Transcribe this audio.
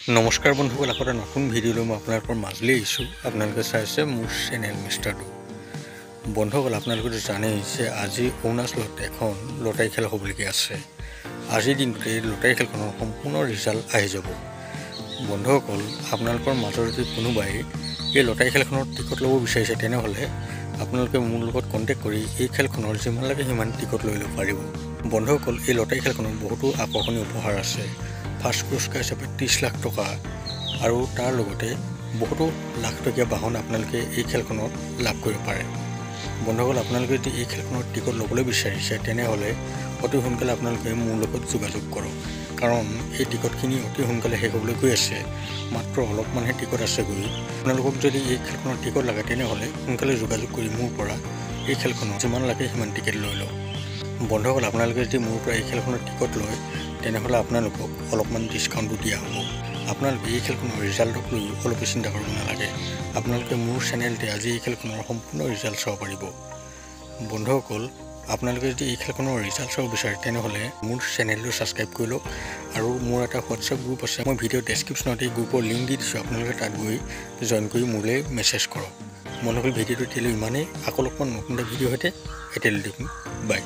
নমস্কাৰ বন্ধুসকল, আকৌ এটা নতুন ভিডিঅ' লৈ মই আপোনালোকৰ মাজলৈ আহিছোঁ। আপোনালোকে চাইছে মোৰ চেনেল মিষ্টাৰ টু। বন্ধুসকল, আপোনালোকে জানেই যে আজি অৰুণাচলত এখন লটাৰী খেল হ'বলগীয়া আছে। আজিৰ দিনটোতে লটাৰী খেলখনৰ সম্পূৰ্ণ ৰিজাল্ট আহি যাব। বন্ধুসকল, আপোনালোকৰ মাজৰ যদি কোনোবাই এই লটাৰী খেলখনৰ টিকট ল'ব বিচাৰিছে, তেনেহ'লে আপোনালোকে মোৰ লগত কণ্টেক্ট কৰি এই খেলখনৰ যিমান লাগে সিমান টিকট লৈ ল'ব পাৰিব। বন্ধুসকল, এই লটাৰী খেলখনত বহুতো আকৰ্ষণীয় উপহাৰ আছে। ফাৰ্ষ্ট পুৰস্কাৰ হিচাপে 30 লাখ টকা আৰু তাৰ লগতে বহুতো লাখ টকীয়া বাহন আপোনালোকে এই খেলখনত লাভ কৰিব পাৰে। বন্ধুসকল, আপোনালোকে যদি এই খেলখনৰ টিকট ল'বলৈ বিচাৰিছে, তেনেহ'লে অতি সোনকালে আপোনালোকে মোৰ লগত যোগাযোগ কৰক, কাৰণ এই টিকটখিনি অতি সোনকালে শেষ হ'বলৈ গৈ আছে। মাত্ৰ অলপমানহে টিকট আছেগৈ। আপোনালোকক যদি এই খেলখনৰ টিকট লাগে, তেনেহ'লে সোনকালে যোগাযোগ কৰি মোৰ পৰা এই খেলখনৰ যিমান লাগে সিমান টিকেট লৈ লওক। বন্ধুসকল, আপোনালোকে যদি মোৰ পৰা এই খেলখনৰ টিকট লয়, তেনেহ'লে আপোনালোকক অলপমান ডিছকাউণ্টো দিয়া হ'ব। আপোনালোকে এই খেলখনৰ ৰিজাল্টক লৈ অলপ চিন্তা কৰিব নালাগে। আপোনালোকে মোৰ চেনেলতে আজি এই খেলখনৰ সম্পূৰ্ণ ৰিজাল্ট চাব পাৰিব। বন্ধুসকল, আপোনালোকে যদি এই খেলখনৰ ৰিজাল্ট চাব বিচাৰে, তেনেহ'লে মোৰ চেনেলটো ছাবস্ক্ৰাইব কৰি লওক। আৰু মোৰ এটা হোৱাটছআপ গ্ৰুপ আছে, মই ভিডিঅ' ডেছক্ৰিপশ্যনত এই গ্ৰুপৰ লিংক দি দিছোঁ। আপোনালোকে তাত গৈ জইন কৰি মোলৈ মেছেজ কৰক। বন্ধুসকল, ভিডিঅ'টো এতিয়ালৈ ইমানেই। আকৌ অলপমান নতুন এটা ভিডিঅ'ৰ সৈতে এতিয়ালৈ দেখোন বাই।